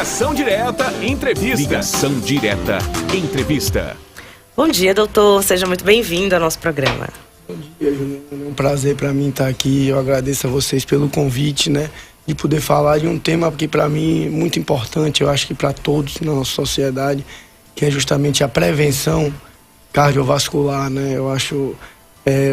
Ligação Direta Entrevista. Ligação Direta Entrevista. Bom dia, doutor. Seja muito bem-vindo ao nosso programa. Bom dia, Juliana. É um prazer para mim estar aqui. Eu agradeço a vocês pelo convite, né? De poder falar de um tema que para mim é muito importante, eu acho que para todos na nossa sociedade, que é justamente a prevenção cardiovascular, né? Eu acho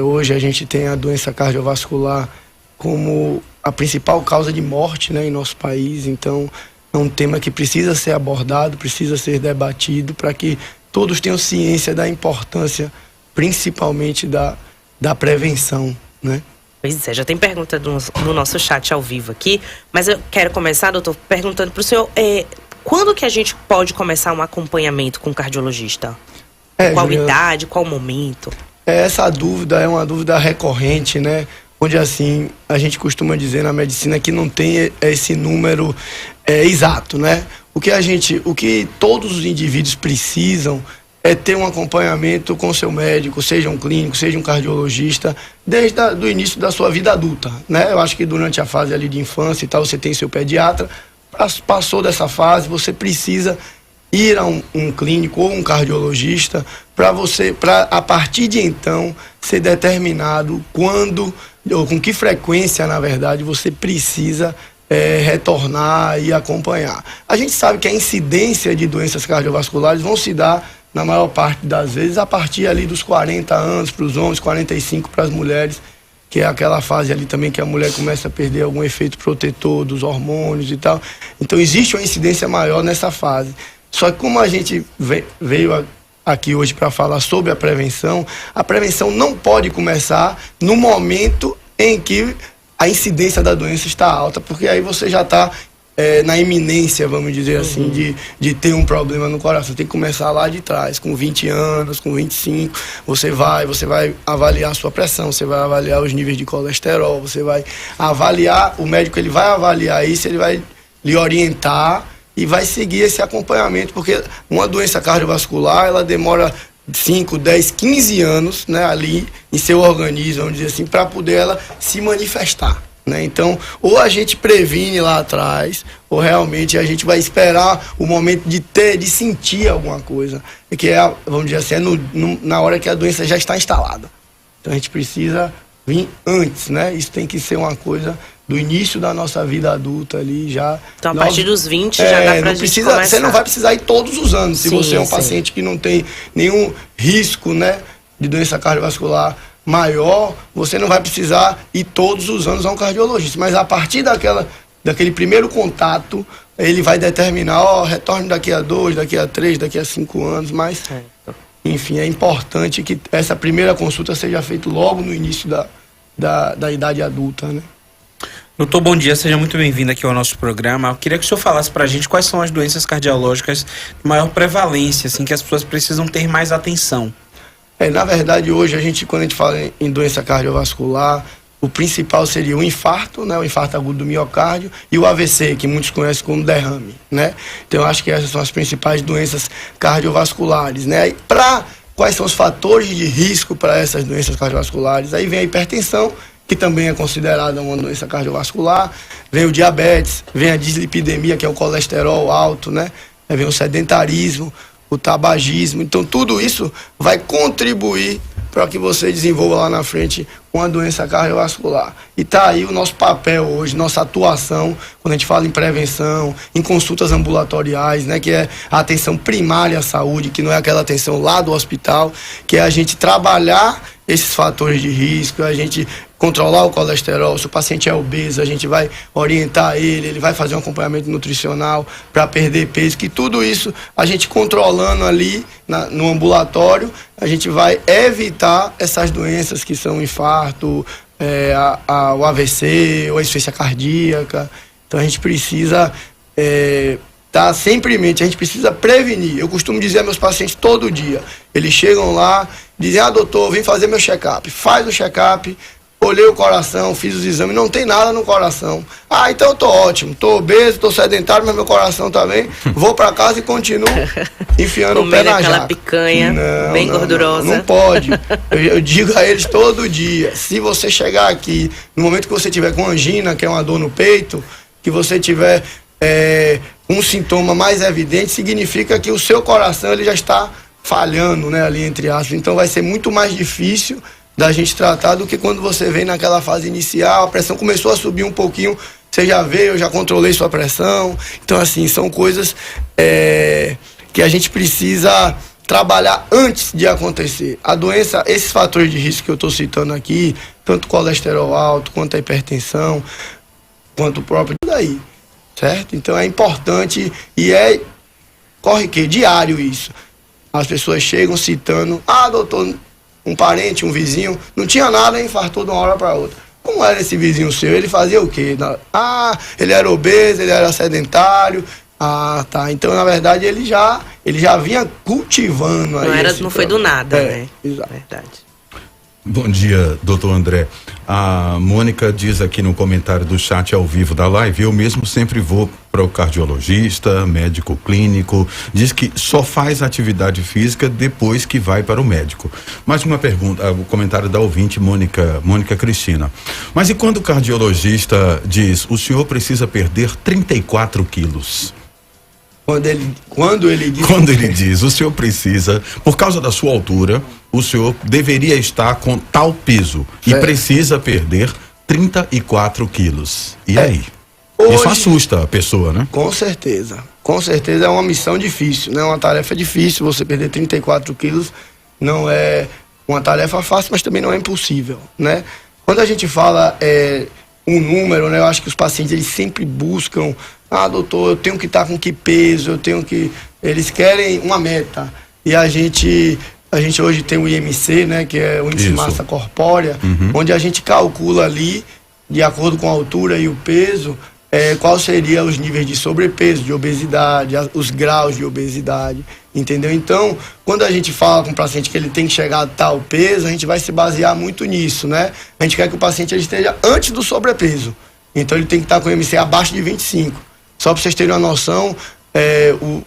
hoje a gente tem a doença cardiovascular como a principal causa de morte, né, em nosso país. Então é um tema que precisa ser abordado, precisa ser debatido para que todos tenham ciência da importância, principalmente da prevenção, né? Pois é, já tem pergunta no nosso chat ao vivo aqui, mas eu quero começar, doutor, perguntando para o senhor, quando que a gente pode começar um acompanhamento com o cardiologista? Qual Juliana, idade, qual momento? Essa dúvida é uma dúvida recorrente, né? Onde, assim, a gente costuma dizer na medicina que não tem esse número exato, né? O que todos os indivíduos precisam é ter um acompanhamento com seu médico, seja um clínico, seja um cardiologista, desde o início da sua vida adulta, né? Eu acho que durante a fase ali de infância e tal, você tem seu pediatra, passou dessa fase, você precisa ir a um clínico ou um cardiologista para a partir de então ser determinado quando ou com que frequência, na verdade, você precisa retornar e acompanhar. A gente sabe que a incidência de doenças cardiovasculares vão se dar, na maior parte das vezes, a partir ali dos 40 anos para os homens, 45 para as mulheres, que é aquela fase ali também que a mulher começa a perder algum efeito protetor dos hormônios e tal. Então existe uma incidência maior nessa fase. Só que como a gente veio aqui hoje para falar sobre a prevenção não pode começar no momento em que a incidência da doença está alta, porque aí você já está na iminência, vamos dizer assim, de ter um problema no coração. Tem que começar lá de trás, com 20 anos, com 25, você vai avaliar a sua pressão, você vai avaliar os níveis de colesterol, você vai avaliar, o médico ele vai avaliar isso, ele vai lhe orientar e vai seguir esse acompanhamento, porque uma doença cardiovascular, ela demora 5, 10, 15 anos, né, ali em seu organismo, vamos dizer assim, para poder ela se manifestar, né? Então, ou a gente previne lá atrás, ou realmente a gente vai esperar o momento de sentir alguma coisa, que vamos dizer assim, na hora que a doença já está instalada. Então a gente precisa vir antes, né? Isso tem que ser uma coisa do início da nossa vida adulta ali já. Então a partir dos 20 já dá pra gente começar. Você não vai precisar ir todos os anos, se você é um paciente que não tem nenhum risco, né, de doença cardiovascular maior, você não vai precisar ir todos os anos a um cardiologista, mas a partir daquele primeiro contato, ele vai determinar, retorne daqui a 2, daqui a 3, daqui a 5 anos, mas enfim, é importante que essa primeira consulta seja feita logo no início da idade adulta, né? Doutor, bom dia, seja muito bem-vindo aqui ao nosso programa. Eu queria que o senhor falasse pra gente quais são as doenças cardiológicas de maior prevalência, assim, que as pessoas precisam ter mais atenção. Na verdade, hoje, quando a gente fala em doença cardiovascular, o principal seria o infarto, né, o infarto agudo do miocárdio, e o AVC, que muitos conhecem como derrame, né? Então, eu acho que essas são as principais doenças cardiovasculares, né? Quais são os fatores de risco para essas doenças cardiovasculares? Aí vem a hipertensão, que também é considerada uma doença cardiovascular, vem o diabetes, vem a dislipidemia, que é o colesterol alto, né? Aí vem o sedentarismo, o tabagismo. Então tudo isso vai contribuir para que você desenvolva lá na frente uma doença cardiovascular. E tá aí o nosso papel hoje, nossa atuação, quando a gente fala em prevenção, em consultas ambulatoriais, né, que é a atenção primária à saúde, que não é aquela atenção lá do hospital, que é a gente trabalhar esses fatores de risco, a gente controlar o colesterol. Se o paciente é obeso, a gente vai orientar ele vai fazer um acompanhamento nutricional para perder peso, que tudo isso a gente controlando ali no ambulatório, a gente vai evitar essas doenças que são o infarto, o AVC, ou a insuficiência cardíaca. Então a gente precisa tá sempre em mente, a gente precisa prevenir. Eu costumo dizer a meus pacientes todo dia, eles chegam lá, dizem, doutor, vim fazer meu check-up. Faz o check-up, olhei o coração, fiz os exames, não tem nada no coração. Então eu tô ótimo, tô obeso, tô sedentário, mas meu coração tá bem. Vou pra casa e continuo enfiando o pé na jaca. Aquela picanha bem gordurosa. Não pode. Eu digo a eles todo dia, se você chegar aqui, no momento que você tiver com angina, que é uma dor no peito, que você tiver um sintoma mais evidente, significa que o seu coração ele já está falhando, né, ali entre aspas. Então vai ser muito mais difícil da gente tratar do que quando você vem naquela fase inicial, a pressão começou a subir um pouquinho, você já veio, eu já controlei sua pressão. Então, assim, são coisas que a gente precisa trabalhar antes de acontecer. A doença, esses fatores de risco que eu estou citando aqui, tanto o colesterol alto, quanto a hipertensão, quanto o próprio daí, certo? Então é importante e diário isso. As pessoas chegam citando, doutor, um parente, um vizinho, não tinha nada, infartou de uma hora para outra. Como era esse vizinho seu? Ele fazia o quê? Ele era obeso, ele era sedentário. Tá. Então, na verdade, ele já vinha cultivando. Não foi do nada, né? Exato. Verdade. Bom dia, doutor André. A Mônica diz aqui no comentário do chat ao vivo da live, eu mesmo sempre vou para o cardiologista, médico clínico, diz que só faz atividade física depois que vai para o médico. Mais uma pergunta, o comentário da ouvinte Mônica Cristina. Mas e quando o cardiologista diz, o senhor precisa perder 34 quilos? Quando ele diz, o senhor precisa, por causa da sua altura, o senhor deveria estar com tal peso e precisa perder 34 quilos. E aí? Hoje, isso assusta a pessoa, né? Com certeza. Com certeza é uma missão difícil, né? Uma tarefa difícil. Você perder 34 quilos não é uma tarefa fácil, mas também não é impossível, né? Quando a gente fala um número, né? Eu acho que os pacientes eles sempre buscam, doutor, eu tenho que estar com que peso, eles querem uma meta. E a gente hoje tem o IMC, né? Que é o índice de massa corpórea, onde a gente calcula ali, de acordo com a altura e o peso, qual seria os níveis de sobrepeso, de obesidade, os graus de obesidade, entendeu? Então, quando a gente fala com o paciente que ele tem que chegar a tal peso, a gente vai se basear muito nisso, né? A gente quer que o paciente ele esteja antes do sobrepeso. Então, ele tem que estar com o IMC abaixo de 25. Só para vocês terem uma noção,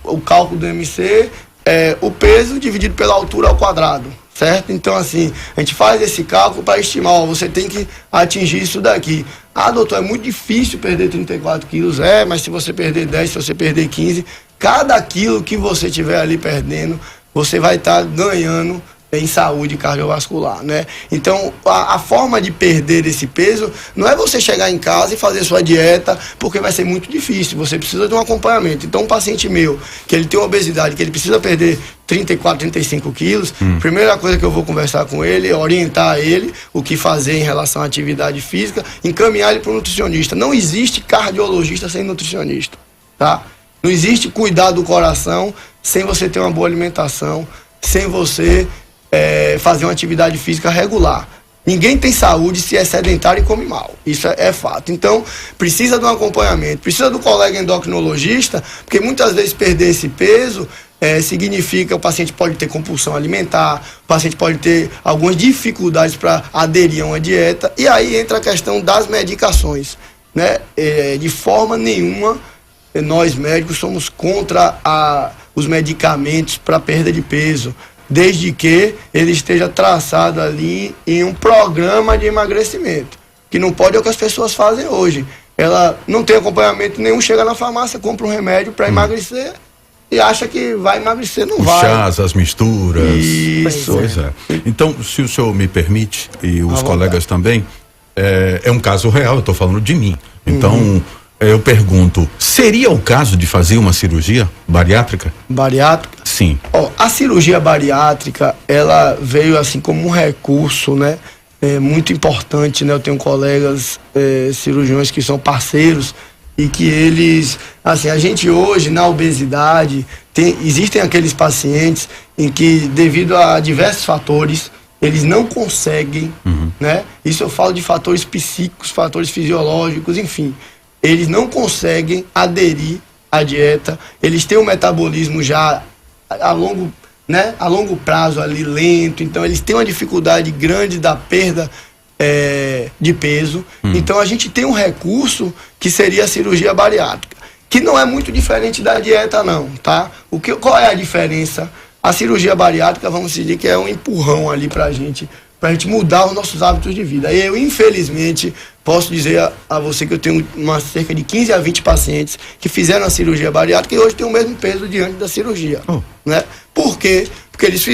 o cálculo do IMC é o peso dividido pela altura ao quadrado, certo? Então, assim, a gente faz esse cálculo para estimar, você tem que atingir isso daqui. Doutor, é muito difícil perder 34 quilos. Mas se você perder 10, se você perder 15, cada quilo que você tiver ali perdendo, você vai estar ganhando em saúde cardiovascular, né? Então, a forma de perder esse peso não é você chegar em casa e fazer sua dieta, porque vai ser muito difícil, você precisa de um acompanhamento. Então, um paciente meu, que ele tem uma obesidade, que ele precisa perder 34, 35 quilos, primeira coisa que eu vou conversar com ele é orientar ele o que fazer em relação à atividade física, encaminhar ele para um nutricionista. Não existe cardiologista sem nutricionista, tá? Não existe cuidar do coração sem você ter uma boa alimentação, sem você fazer uma atividade física regular. Ninguém tem saúde se é sedentário e come mal. Isso é fato. Então, precisa de um acompanhamento, precisa do colega endocrinologista, porque muitas vezes perder esse peso significa que o paciente pode ter compulsão alimentar, o paciente pode ter algumas dificuldades para aderir a uma dieta, e aí entra a questão das medicações, né? De forma nenhuma, nós médicos somos contra os medicamentos para perda de peso, desde que ele esteja traçado ali em um programa de emagrecimento, que não pode é o que as pessoas fazem hoje. Ela não tem acompanhamento nenhum, chega na farmácia, compra um remédio para emagrecer e acha que vai emagrecer, não vai. Chás, as misturas. Isso. Pois é. Então, se o senhor me permite, e os colegas também, é um caso real, eu estou falando de mim. Então, eu pergunto, seria o caso de fazer uma cirurgia bariátrica? Bariátrica? Sim. A cirurgia bariátrica, ela veio assim como um recurso, né? Muito importante, né? Eu tenho colegas cirurgiões que são parceiros e que eles, assim, a gente hoje na obesidade, existem aqueles pacientes em que devido a diversos fatores, eles não conseguem, né? Isso eu falo de fatores psíquicos, fatores fisiológicos, enfim. Eles não conseguem aderir à dieta, eles têm um metabolismo já a longo prazo ali lento, então eles têm uma dificuldade grande da perda de peso. Então a gente tem um recurso que seria a cirurgia bariátrica, que não é muito diferente da dieta não, tá? Qual é a diferença? A cirurgia bariátrica, vamos dizer que é um empurrão ali pra gente mudar os nossos hábitos de vida. E eu, infelizmente, posso dizer a você que eu tenho cerca de 15 a 20 pacientes que fizeram a cirurgia bariátrica e hoje têm o mesmo peso diante da cirurgia. Né? Por quê? Porque eles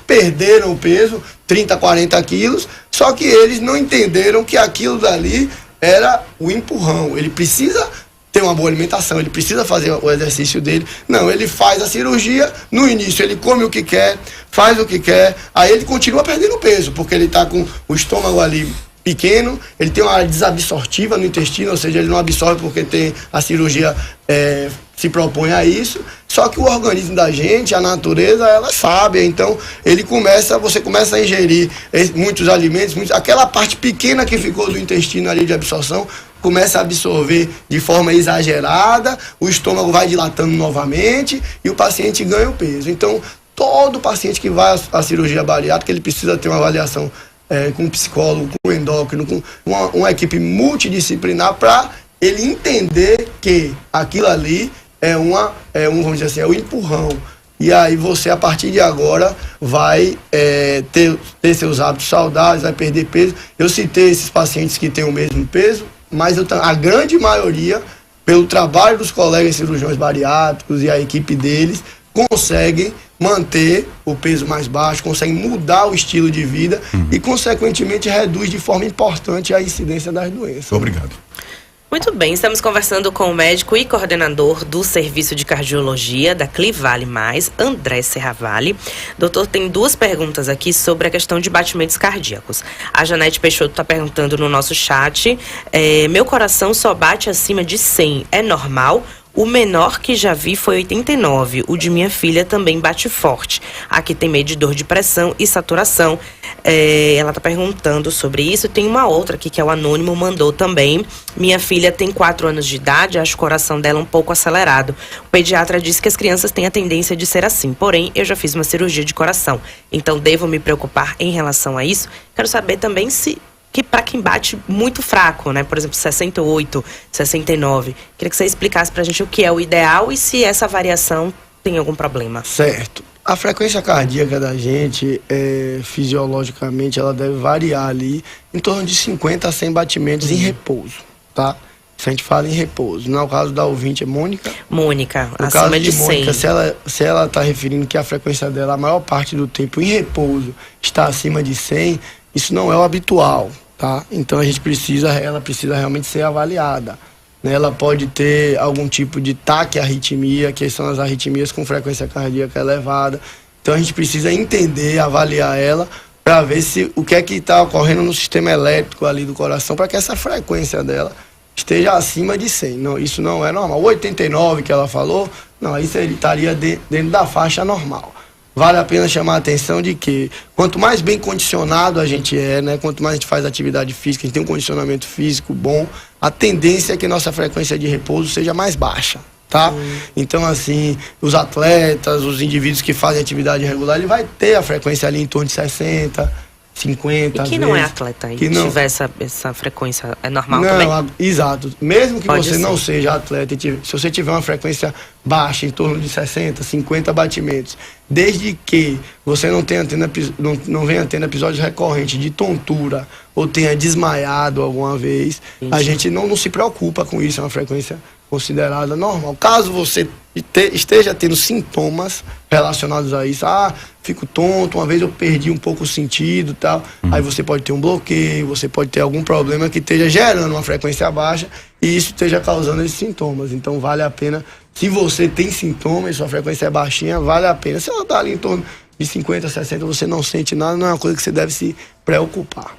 perderam o peso, 30, 40 quilos, só que eles não entenderam que aquilo dali era o empurrão. Ele precisa ter uma boa alimentação, ele precisa fazer o exercício dele. Não, ele faz a cirurgia, no início ele come o que quer, faz o que quer, aí ele continua perdendo peso, porque ele está com o estômago ali pequeno, ele tem uma área desabsortiva no intestino, ou seja, ele não absorve porque tem a cirurgia se propõe a isso, só que o organismo da gente, a natureza, ela sabe, então você começa a ingerir muitos alimentos, aquela parte pequena que ficou do intestino ali de absorção, começa a absorver de forma exagerada, o estômago vai dilatando novamente e o paciente ganha o peso. Então, todo paciente que vai à cirurgia bariátrica, ele precisa ter uma avaliação com um psicólogo, com um endócrino, com uma equipe multidisciplinar para ele entender que aquilo ali vamos dizer assim, é o empurrão. E aí você, a partir de agora, vai ter seus hábitos saudáveis, vai perder peso. Eu citei esses pacientes que têm o mesmo peso, mas a grande maioria, pelo trabalho dos colegas cirurgiões bariátricos e a equipe deles, conseguem manter o peso mais baixo, conseguem mudar o estilo de vida e, consequentemente, reduz de forma importante a incidência das doenças. Obrigado. Muito bem, estamos conversando com o médico e coordenador do Serviço de Cardiologia da Clivale Mais, André Serravalli. Doutor, tem duas perguntas aqui sobre a questão de batimentos cardíacos. A Janete Peixoto está perguntando no nosso chat, meu coração só bate acima de 100, é normal? O menor que já vi foi 89, o de minha filha também bate forte. Aqui tem medidor de pressão e saturação. Ela está perguntando sobre isso. Tem uma outra aqui que é o anônimo, mandou também. Minha filha tem 4 anos de idade, acho o coração dela um pouco acelerado. O pediatra disse que as crianças têm a tendência de ser assim, porém eu já fiz uma cirurgia de coração, então devo me preocupar em relação a isso? Quero saber também que para quem bate muito fraco, né? Por exemplo, 68, 69. Queria que você explicasse pra gente o que é o ideal e se essa variação tem algum problema. Certo. A frequência cardíaca da gente, fisiologicamente, ela deve variar ali em torno de 50 a 100 batimentos em repouso, tá? Se a gente fala em repouso. Não é o caso da ouvinte, é Mônica? Mônica, no acima caso de 100. Mônica, se ela está referindo que a frequência dela, a maior parte do tempo em repouso, está acima de 100, isso não é o habitual, tá? Então ela precisa realmente ser avaliada. Né? Ela pode ter algum tipo de taquiarritmia, que são as arritmias com frequência cardíaca elevada. Então a gente precisa entender, avaliar ela, para ver o que é que está ocorrendo no sistema elétrico ali do coração, para que essa frequência dela esteja acima de 100. Não, isso não é normal. O 89 que ela falou, não, isso ele estaria dentro da faixa normal. Vale a pena chamar a atenção de que quanto mais bem condicionado a gente né, quanto mais a gente faz atividade física, a gente tem um condicionamento físico bom, a tendência é que nossa frequência de repouso seja mais baixa, tá? Então, assim, os atletas, os indivíduos que fazem atividade regular, ele vai ter a frequência ali em torno de 60, 50 E quem não é atleta e tiver essa frequência, é normal também? Exato. Mesmo que Pode você ser. não seja atleta, se você tiver uma frequência baixa, em torno de 60, 50 batimentos, desde que você não venha tendo episódios recorrentes de tontura ou tenha desmaiado alguma vez, a gente não se preocupa com isso, é uma frequência considerada normal. Caso você esteja tendo sintomas relacionados a isso, fico tonto, uma vez eu perdi um pouco o sentido e tal, aí você pode ter um bloqueio, você pode ter algum problema que esteja gerando uma frequência baixa e isso esteja causando esses sintomas. Então vale a pena, se você tem sintomas e sua frequência é baixinha, vale a pena. Se ela está ali em torno de 50, 60, você não sente nada, não é uma coisa que você deve se preocupar.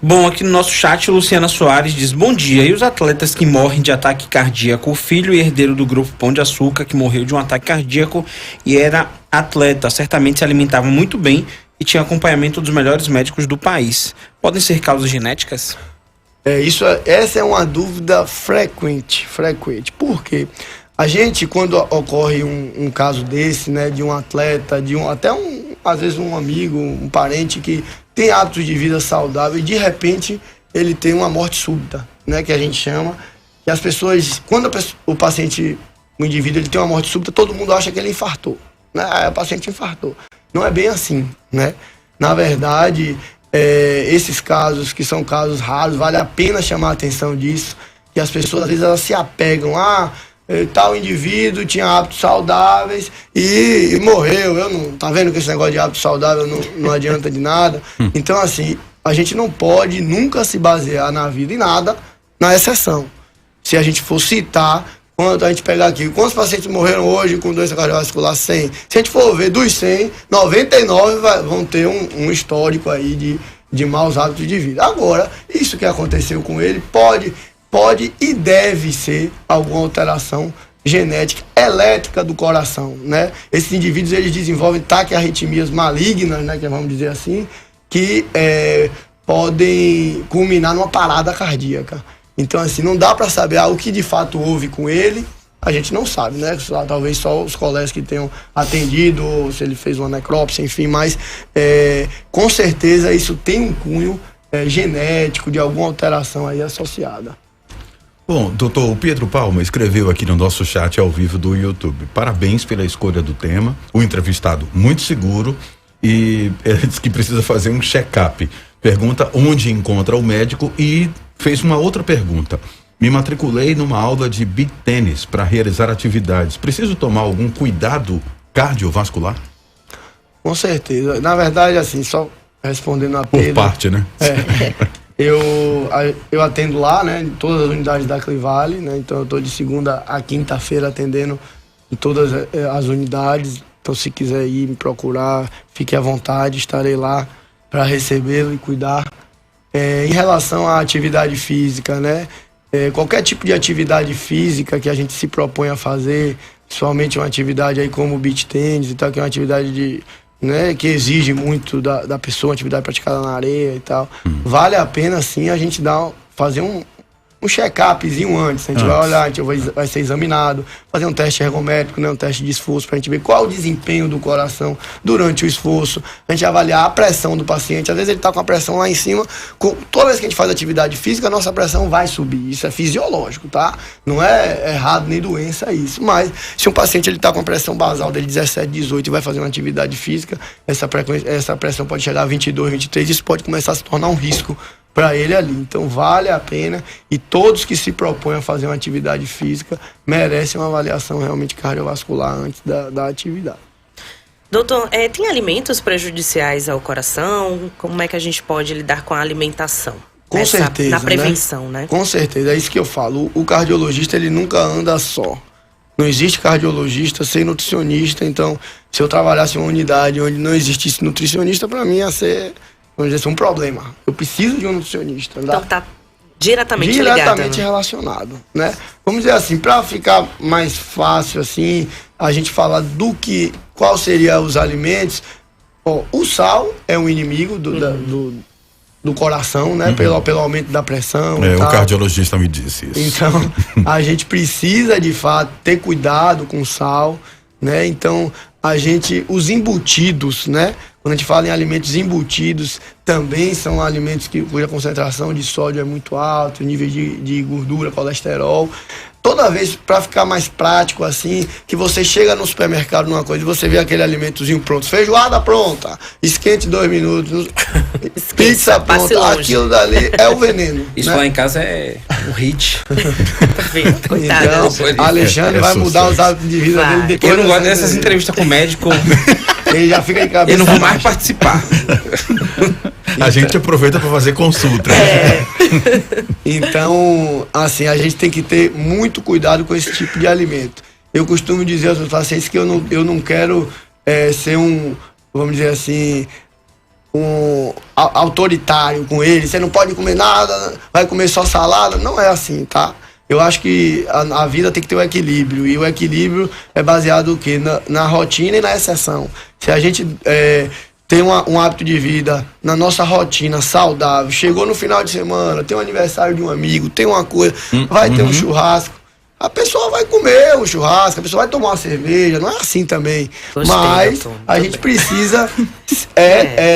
Bom, aqui no nosso chat, Luciana Soares diz: bom dia, e os atletas que morrem de ataque cardíaco? O filho e herdeiro do grupo Pão de Açúcar, que morreu de um ataque cardíaco e era atleta, certamente se alimentava muito bem e tinha acompanhamento dos melhores médicos do país. Podem ser causas genéticas? Essa é uma dúvida frequente. Por quê? A gente, quando ocorre um caso desse, né, de um atleta, às vezes um amigo, um parente que tem hábitos de vida saudável e de repente ele tem uma morte súbita, né, que a gente chama, e as pessoas, quando o indivíduo ele tem uma morte súbita, todo mundo acha que ele infartou, né, o paciente infartou. Não é bem assim, né? Na verdade, esses casos, que são casos raros, vale a pena chamar a atenção disso, que as pessoas, às vezes, elas se apegam, tal indivíduo tinha hábitos saudáveis e morreu, tá vendo que esse negócio de hábito saudável não adianta de nada? Então, assim, a gente não pode nunca se basear na vida e nada na exceção. Se a gente for citar, quando a gente pegar aqui, quantos pacientes morreram hoje com doença cardiovascular? 100. Se a gente for ver dos 100, 99 vão ter um histórico aí de maus hábitos de vida. Agora, isso que aconteceu com ele pode e deve ser alguma alteração genética elétrica do coração, né? Esses indivíduos, eles desenvolvem taquiarritmias malignas, né, que vamos dizer assim, que podem culminar numa parada cardíaca. Então, assim, não dá para saber o que de fato houve com ele, a gente não sabe, né? Talvez só os colegas que tenham atendido, ou se ele fez uma necrópsia, enfim, mas com certeza isso tem um cunho genético de alguma alteração aí associada. Bom, doutor, o Pedro Palma escreveu aqui no nosso chat ao vivo do YouTube: parabéns pela escolha do tema, o entrevistado muito seguro, e ele diz que precisa fazer um check-up. Pergunta onde encontra o médico e fez uma outra pergunta: me matriculei numa aula de beach tênis para realizar atividades, preciso tomar algum cuidado cardiovascular? Com certeza. Na verdade, assim, só respondendo a Pedro... Por parte, né? Eu atendo lá, né, em todas as unidades da Clivale, né, então eu estou de segunda a quinta-feira atendendo em todas as unidades. Então, se quiser ir me procurar, fique à vontade, estarei lá para recebê-lo e cuidar. Em relação à atividade física, né, qualquer tipo de atividade física que a gente se propõe a fazer, somente uma atividade aí como o beach tennis e tal, que é uma atividade que exige muito da pessoa, uma atividade praticada na areia e tal, vale a pena sim a gente fazer um check-upzinho antes. A gente vai olhar, a gente vai ser examinado, fazer um teste ergométrico, né, um teste de esforço, pra gente ver qual o desempenho do coração durante o esforço, a gente avaliar a pressão do paciente. Às vezes ele tá com a pressão lá em cima, toda vez que a gente faz atividade física, a nossa pressão vai subir. Isso é fisiológico, tá? Não é errado nem doença isso. Mas se um paciente ele tá com a pressão basal dele 17, 18 e vai fazer uma atividade física, essa pressão pode chegar a 22, 23, isso pode começar a se tornar um risco para ele ali. Então vale a pena, e todos que se propõem a fazer uma atividade física merecem uma avaliação realmente cardiovascular antes da atividade. Doutor, tem alimentos prejudiciais ao coração? Como é que a gente pode lidar com a alimentação? Com certeza, na prevenção, né? Com certeza, é isso que eu falo. O cardiologista, ele nunca anda só. Não existe cardiologista sem nutricionista. Então, se eu trabalhasse em uma unidade onde não existisse nutricionista, para mim ia ser, vamos dizer, um problema. Eu preciso de um nutricionista. Então tá diretamente ligado, diretamente relacionado, né? Vamos dizer assim, para ficar mais fácil assim, a gente falar qual seria os alimentos. O sal é um inimigo do coração, né? Pelo aumento da pressão. O cardiologista me disse isso. Então, a gente precisa de fato ter cuidado com o sal, né? Então, os embutidos, né? Quando a gente fala em alimentos embutidos, também são alimentos cuja concentração de sódio é muito alta, nível de gordura, colesterol. Toda vez, para ficar mais prático assim, que você chega no supermercado numa coisa e você vê aquele alimentozinho pronto, feijoada pronta, esquente 2 minutos, pizza pronta, aquilo dali é o veneno. Isso, né? Lá em casa é o hit. Então, Alexandre vai mudar os hábitos de vida dele depois. Eu não gosto dessas entrevistas com o médico. Ele já fica de cabeça. Eu não vou mais participar. A gente aproveita para fazer consulta. Então, assim, a gente tem que ter muito cuidado com esse tipo de alimento. Eu costumo dizer aos meus pacientes que eu não quero ser vamos dizer assim, autoritário com eles. Você não pode comer nada, vai comer só salada. Não é assim, tá? Eu acho que a vida tem que ter um equilíbrio. E o equilíbrio é baseado o quê? Na rotina e na exceção. Se a gente tem um hábito de vida na nossa rotina saudável, chegou no final de semana, tem um aniversário de um amigo, tem uma coisa, vai ter um churrasco, a pessoa vai comer ter um churrasco, a pessoa vai tomar uma cerveja, não é assim também. Gostei, mas doutor, a gente bem. precisa,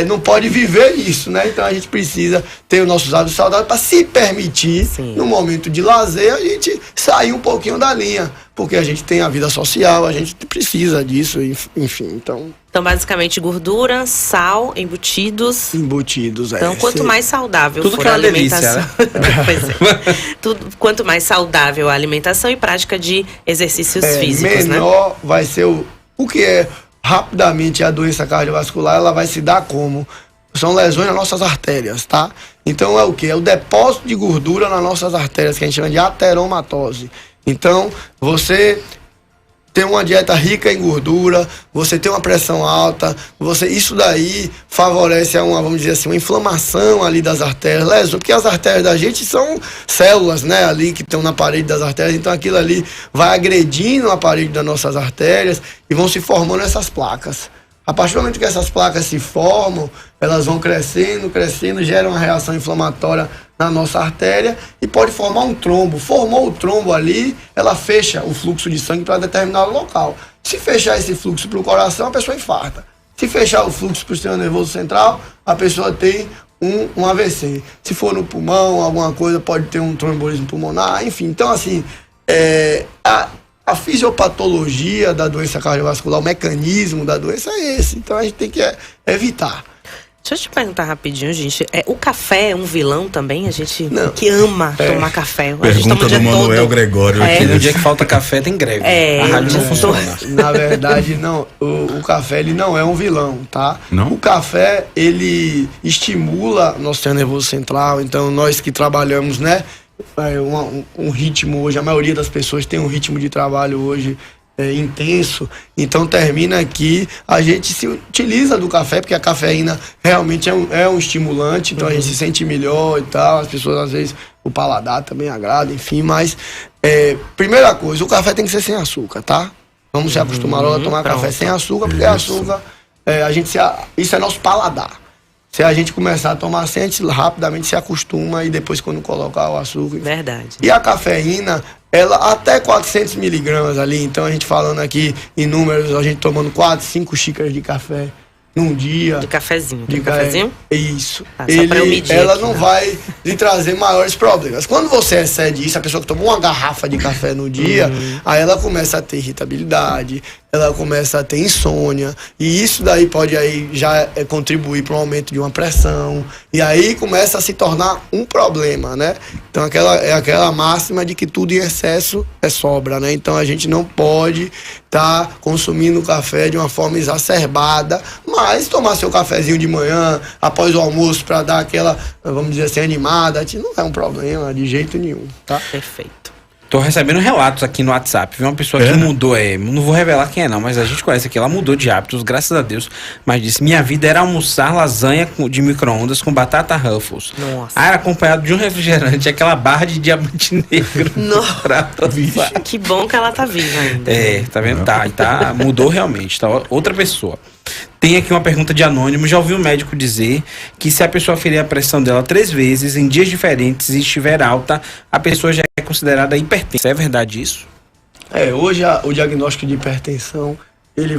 não pode viver isso, né? Então a gente precisa ter os nossos hábitos saudáveis para se permitir, Sim. no momento de lazer, a gente sair um pouquinho da linha. Porque a gente tem a vida social, a gente precisa disso, enfim. Então, basicamente, gordura, sal, embutidos. embutidos. Então, quanto mais saudável Tudo for que é a uma delícia, alimentação. Pois é. Quanto mais saudável a alimentação e prática de exercícios físicos, menor vai ser o que é rapidamente a doença cardiovascular, ela vai se dar como? São lesões nas nossas artérias, tá? Então é o que? É o depósito de gordura nas nossas artérias, que a gente chama de ateromatose. Então, você tem uma dieta rica em gordura, você tem uma pressão alta, isso daí favorece vamos dizer assim, uma inflamação ali das artérias, lesões, porque as artérias da gente são células, né, ali que estão na parede das artérias, então aquilo ali vai agredindo a parede das nossas artérias e vão se formando essas placas. A partir do momento que essas placas se formam, elas vão crescendo, geram uma reação inflamatória na nossa artéria e pode formar um trombo. Formou o trombo ali, ela fecha o fluxo de sangue para determinado local. Se fechar esse fluxo para o coração, a pessoa infarta. Se fechar o fluxo para o sistema nervoso central, a pessoa tem um AVC. Se for no pulmão, alguma coisa, pode ter um trombolismo pulmonar, enfim. Então, assim, a fisiopatologia da doença cardiovascular, o mecanismo da doença é esse. Então a gente tem que evitar. Deixa eu te perguntar rapidinho, gente. O café é um vilão também? A gente Não. que ama tomar café. A gente toma Pergunta o dia do Manuel todo. Gregório. Porque no dia que falta café tem greve. A rádio não funciona. Na verdade, não. O café, ele não é um vilão, tá? Não? O café, ele estimula nosso sistema nervoso central. Então, nós que trabalhamos, né? Um ritmo hoje, a maioria das pessoas tem um ritmo de trabalho hoje intenso, então termina aqui, a gente se utiliza do café, porque a cafeína realmente é um estimulante, então a gente se sente melhor e tal, as pessoas às vezes, o paladar também agrada, enfim, mas primeira coisa, o café tem que ser sem açúcar, tá? Vamos se acostumar logo a tomar café sem açúcar, porque açúcar, isso é nosso paladar. Se a gente começar a tomar assim, a gente rapidamente se acostuma e depois quando colocar o açúcar... Verdade. E a cafeína, ela até 400 miligramas ali, então a gente falando aqui em números, a gente tomando 4, 5 xícaras de café num dia. De cafezinho. De cafezinho? Isso. Só pra eu medir ela aqui, não né? vai lhe trazer maiores problemas. Quando você excede isso, a pessoa que tomou uma garrafa de café no dia, aí ela começa a ter irritabilidade, ela começa a ter insônia, e isso daí pode aí já contribuir para um aumento de uma pressão, e aí começa a se tornar um problema, né? Então aquela máxima de que tudo em excesso é sobra, né? Então a gente não pode estar consumindo café de uma forma exacerbada, mas tomar seu cafezinho de manhã, após o almoço, para dar aquela, vamos dizer assim, animada, não é um problema de jeito nenhum, tá? Perfeito. Tô recebendo relatos aqui no WhatsApp. Viu uma pessoa que mudou, não vou revelar quem é não, mas a gente conhece aqui. Ela mudou de hábitos, graças a Deus. Mas disse, minha vida era almoçar lasanha de micro-ondas com batata Ruffles. Nossa. Era acompanhado de um refrigerante, aquela barra de diamante negro. Nossa. Que bom que ela tá viva ainda. Tá vendo? Mudou realmente, tá outra pessoa. Tem aqui uma pergunta de anônimo. Já ouvi um médico dizer que se a pessoa ferir a pressão dela 3 vezes em dias diferentes e estiver alta, a pessoa já é considerada hipertensa. É verdade isso? Hoje o diagnóstico de hipertensão, ele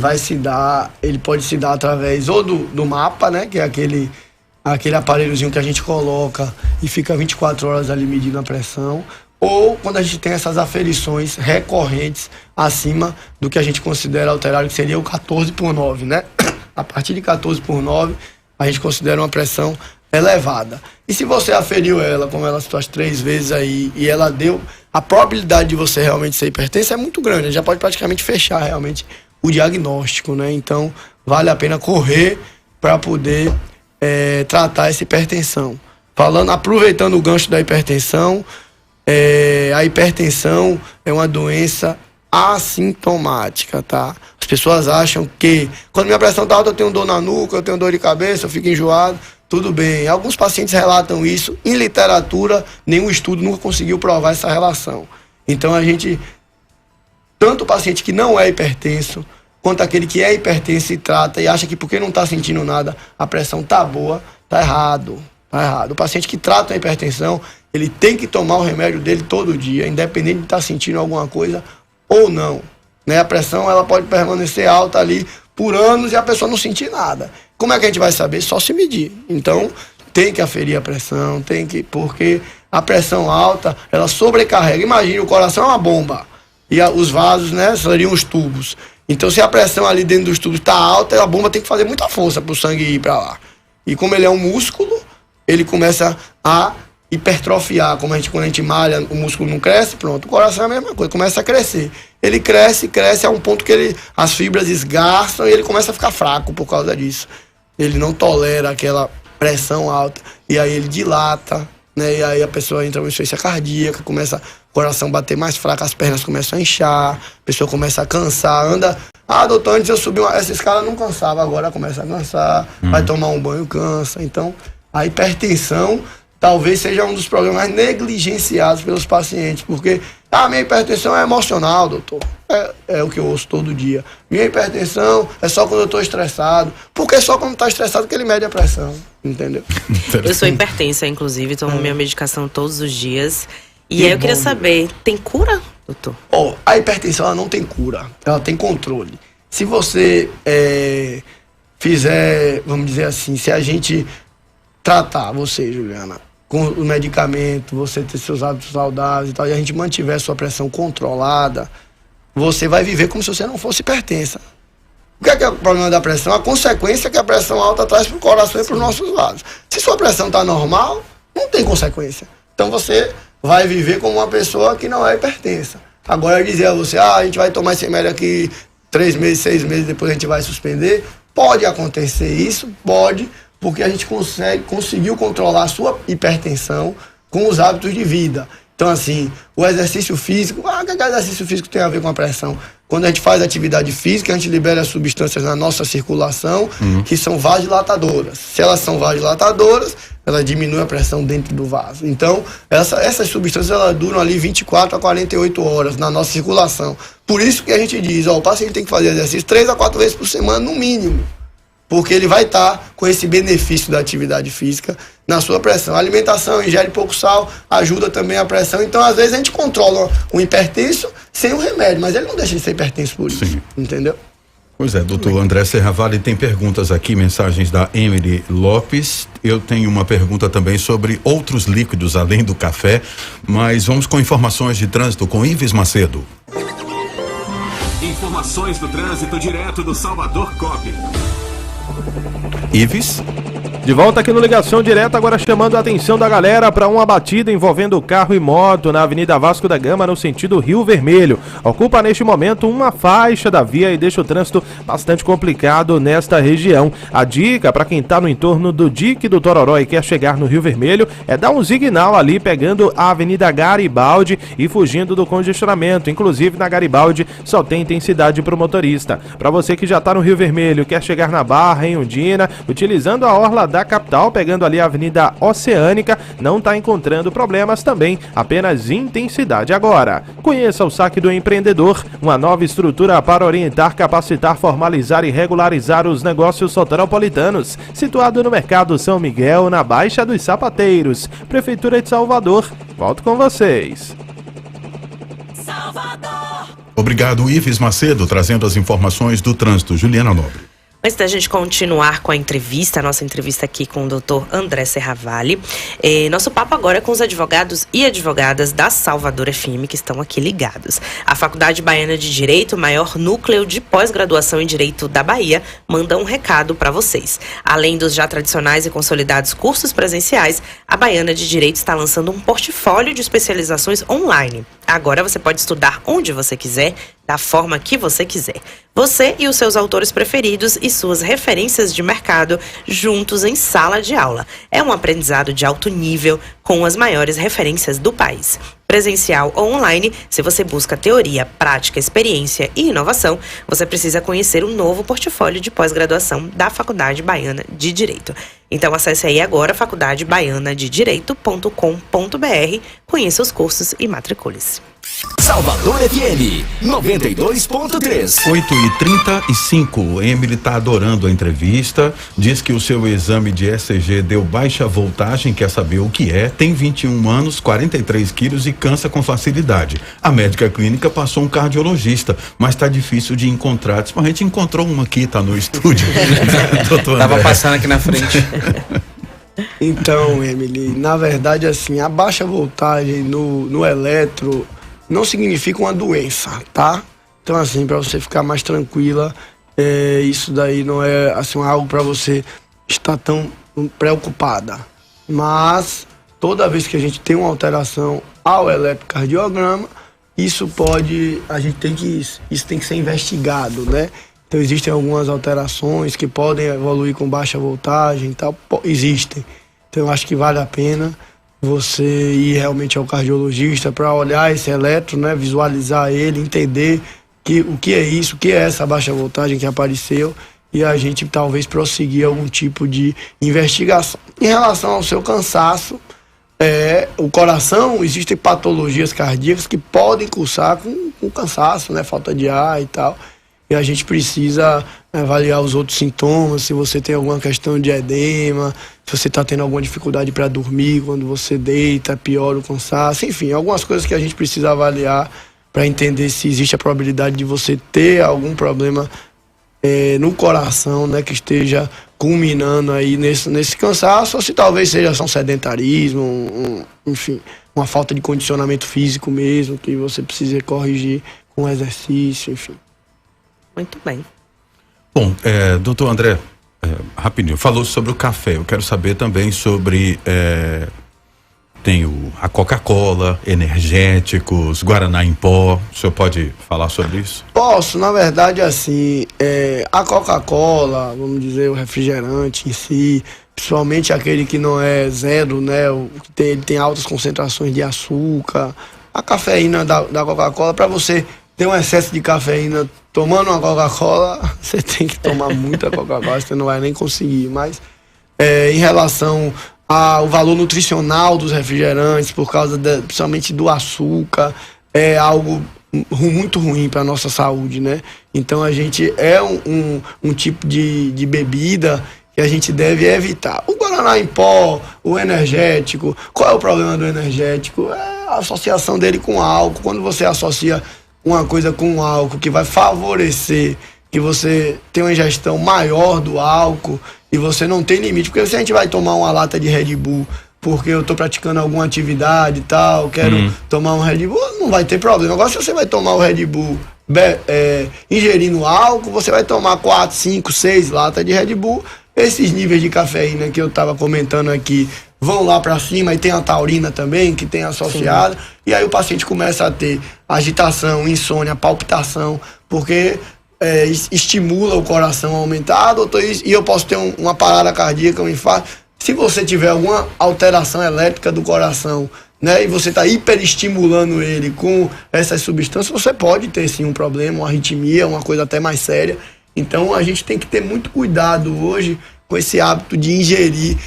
pode se dar através ou do mapa, né, que é aquele aparelhozinho que a gente coloca e fica 24 horas ali medindo a pressão, ou quando a gente tem essas aferições recorrentes acima do que a gente considera alterado, que seria o 14/9, né? A partir de 14/9, a gente considera uma pressão elevada. E se você aferiu ela, como ela citou as 3 vezes aí, e ela deu, a probabilidade de você realmente ser hipertensa é muito grande, já pode praticamente fechar realmente o diagnóstico, né? Então, vale a pena correr para poder tratar essa hipertensão. Aproveitando o gancho da hipertensão, a hipertensão é uma doença assintomática, tá? As pessoas acham que quando minha pressão tá alta eu tenho dor na nuca, eu tenho dor de cabeça, eu fico enjoado, tudo bem. Alguns pacientes relatam isso. Em literatura, nenhum estudo nunca conseguiu provar essa relação. Então tanto o paciente que não é hipertenso, quanto aquele que é hipertenso e trata e acha que porque não tá sentindo nada, a pressão tá boa, tá errado. Tá errado. O paciente que trata a hipertensão, ele tem que tomar o remédio dele todo dia, independente de estar sentindo alguma coisa ou não. Né? A pressão ela pode permanecer alta ali por anos e a pessoa não sentir nada. Como é que a gente vai saber? Só se medir. Então, tem que aferir a pressão, porque a pressão alta, ela sobrecarrega. Imagine, o coração é uma bomba. E os vasos, né, seriam os tubos. Então, se a pressão ali dentro dos tubos está alta, a bomba tem que fazer muita força para o sangue ir para lá. E como ele é um músculo, ele começa a hipertrofiar. Quando a gente malha, o músculo não cresce, pronto. O coração é a mesma coisa, começa a crescer. Ele cresce a um ponto que as fibras esgarçam e ele começa a ficar fraco por causa disso. Ele não tolera aquela pressão alta. E aí ele dilata, né? E aí a pessoa entra em insuficiência cardíaca, começa o coração a bater mais fraco, as pernas começam a inchar, a pessoa começa a cansar, anda... doutor, antes eu subi essa escala não cansava, agora começa a cansar, vai tomar um banho, cansa. Então, a hipertensão talvez seja um dos problemas negligenciados pelos pacientes, porque minha hipertensão é emocional, doutor. É o que eu ouço todo dia. Minha hipertensão é só quando eu estou estressado. Porque só quando está estressado que ele mede a pressão, entendeu? Eu sou hipertensa, inclusive, tomo minha medicação todos os dias. E aí eu queria saber, tem cura, doutor? A hipertensão ela não tem cura, ela tem controle. Se você fizer, vamos dizer assim, se a gente tratar você, Juliana, com o medicamento, você ter seus hábitos saudáveis e tal, e a gente mantiver sua pressão controlada, você vai viver como se você não fosse hipertensa. O que é o problema da pressão? A consequência que a pressão alta traz para o coração e para os nossos vasos. Se sua pressão está normal, não tem consequência. Então você vai viver como uma pessoa que não é hipertensa. Agora dizer a você, a gente vai tomar esse remédio aqui 3 meses, 6 meses, depois a gente vai suspender, pode acontecer isso, pode, porque a gente conseguiu controlar a sua hipertensão com os hábitos de vida. Então, assim, o exercício físico, o que exercício físico tem a ver com a pressão? Quando a gente faz atividade física, a gente libera substâncias na nossa circulação que são vasodilatadoras. Se elas são vasodilatadoras, ela diminui a pressão dentro do vaso. Então, essas substâncias elas duram ali 24 a 48 horas na nossa circulação. Por isso que a gente diz, o paciente tem que fazer exercício 3 a 4 vezes por semana, no mínimo. Porque ele vai estar com esse benefício da atividade física na sua pressão. A alimentação, ingere pouco sal, ajuda também a pressão. Então, às vezes, a gente controla um hipertenso sem o remédio, mas ele não deixa de ser hipertenso por isso. Sim. Entendeu? Pois é, doutor André Serravalli tem perguntas aqui, mensagens da Emily Lopes. Eu tenho uma pergunta também sobre outros líquidos além do café, mas vamos com informações de trânsito com Ives Macedo. Informações do trânsito direto do Salvador Cop. Ives? De volta aqui no Ligação Direta, agora chamando a atenção da galera para uma batida envolvendo carro e moto na Avenida Vasco da Gama, no sentido Rio Vermelho. Ocupa neste momento uma faixa da via e deixa o trânsito bastante complicado nesta região. A dica para quem está no entorno do Dique do Tororó e quer chegar no Rio Vermelho é dar um signal ali pegando a Avenida Garibaldi e fugindo do congestionamento. Inclusive na Garibaldi só tem intensidade para o motorista. Para você que já está no Rio Vermelho e quer chegar na Barra, em Undina, utilizando a orla da capital, pegando ali a Avenida Oceânica, não está encontrando problemas também, apenas intensidade. Agora, conheça o Saque do Empreendedor, uma nova estrutura para orientar, capacitar, formalizar e regularizar os negócios soteropolitanos, situado no Mercado São Miguel, na Baixa dos Sapateiros, Prefeitura de Salvador. Volto com vocês. Salvador. Obrigado, Ives Macedo, trazendo as informações do trânsito. Juliana Nobre. Antes da gente continuar com a entrevista, a nossa entrevista aqui com o doutor André Serravalli, nosso papo agora é com os advogados e advogadas da Salvador FM que estão aqui ligados. A Faculdade Baiana de Direito, maior núcleo de pós-graduação em Direito da Bahia, manda um recado para vocês. Além dos já tradicionais e consolidados cursos presenciais, a Baiana de Direito está lançando um portfólio de especializações online. Agora você pode estudar onde você quiser, da forma que você quiser. Você e os seus autores preferidos e suas referências de mercado juntos em sala de aula. É um aprendizado de alto nível com as maiores referências do país. Presencial ou online, se você busca teoria, prática, experiência e inovação, você precisa conhecer o novo portfólio de pós-graduação da Faculdade Baiana de Direito. Então acesse aí agora faculdadebaianadedireito.com.br, conheça os cursos e matricule-se. Salvador FM 92.3. 8h35, Emily tá adorando a entrevista, diz que o seu exame de ECG deu baixa voltagem, quer saber o que é, tem 21 anos, 43 quilos e cansa com facilidade. A médica clínica passou um cardiologista, mas tá difícil de encontrar. A gente encontrou uma aqui, tá no estúdio. Tava passando aqui na frente. Então, Emily, na verdade, assim, a baixa voltagem no eletro não significa uma doença, tá? Então, assim, para você ficar mais tranquila, isso daí não é, assim, algo para você estar tão preocupada. Mas, toda vez que a gente tem uma alteração ao eletrocardiograma, isso tem que ser investigado, né? Então, existem algumas alterações que podem evoluir com baixa voltagem e tal, existem. Então, eu acho que vale a pena você ir realmente ao cardiologista para olhar esse eletro, né, visualizar ele, entender o que é isso, o que é essa baixa voltagem que apareceu, e a gente talvez prosseguir algum tipo de investigação. Em relação ao seu cansaço, o coração, existem patologias cardíacas que podem cursar com cansaço, né, falta de ar e tal, e a gente precisa avaliar os outros sintomas, se você tem alguma questão de edema, se você está tendo alguma dificuldade para dormir, quando você deita, piora o cansaço, enfim, algumas coisas que a gente precisa avaliar para entender se existe a probabilidade de você ter algum problema no coração, né, que esteja culminando aí nesse cansaço, ou se talvez seja só um sedentarismo, enfim, uma falta de condicionamento físico mesmo, que você precisa corrigir com exercício, enfim. Muito bem. Bom, doutor André, rapidinho, falou sobre o café. Eu quero saber também sobre tem a Coca-Cola, energéticos, Guaraná em pó. O senhor pode falar sobre isso? Posso, na verdade, assim, a Coca-Cola, vamos dizer, o refrigerante em si, principalmente aquele que não é zero, né, ele tem altas concentrações de açúcar, a cafeína da Coca-Cola, para você ter um excesso de cafeína tomando uma Coca-Cola, você tem que tomar muita Coca-Cola, você não vai nem conseguir. Mas em relação ao valor nutricional dos refrigerantes, por causa principalmente do açúcar, é algo muito ruim para a nossa saúde, né? Então a gente um tipo de bebida que a gente deve evitar. O Guaraná em pó, o energético, qual é o problema do energético? É a associação dele com álcool. Quando você associa uma coisa com álcool que vai favorecer que você tenha uma ingestão maior do álcool e você não tem limite, porque se a gente vai tomar uma lata de Red Bull porque eu tô praticando alguma atividade e tal, quero tomar um Red Bull, não vai ter problema. Agora se você vai tomar o Red Bull ingerindo álcool, você vai tomar 4, 5, 6 latas de Red Bull, esses níveis de cafeína que eu tava comentando aqui vão lá para cima, e tem a taurina também, que tem associada, e aí o paciente começa a ter agitação, insônia, palpitação, porque estimula o coração a aumentar, doutor, e eu posso ter uma parada cardíaca, um infarto. Se você tiver alguma alteração elétrica do coração, né, e você está hiperestimulando ele com essas substâncias, você pode ter sim um problema, uma arritmia, uma coisa até mais séria. Então a gente tem que ter muito cuidado hoje com esse hábito de ingerir,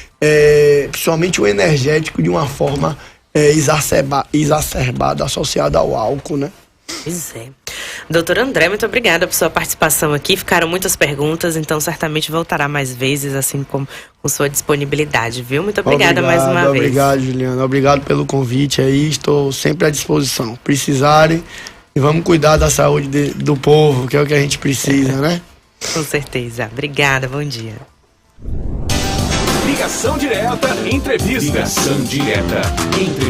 principalmente o energético, de uma forma exacerbada, associada ao álcool, né? Pois é. Doutor André, muito obrigada por sua participação aqui. Ficaram muitas perguntas, então certamente voltará mais vezes, assim como com sua disponibilidade, viu? Muito obrigada mais uma vez. Obrigado, Juliana. Obrigado pelo convite aí. Estou sempre à disposição. Precisarem, e vamos cuidar da saúde do povo, que é o que a gente precisa, né? Com certeza. Obrigada, bom dia. Ligação Direta, entrevista. Ligação Direta, entrevista.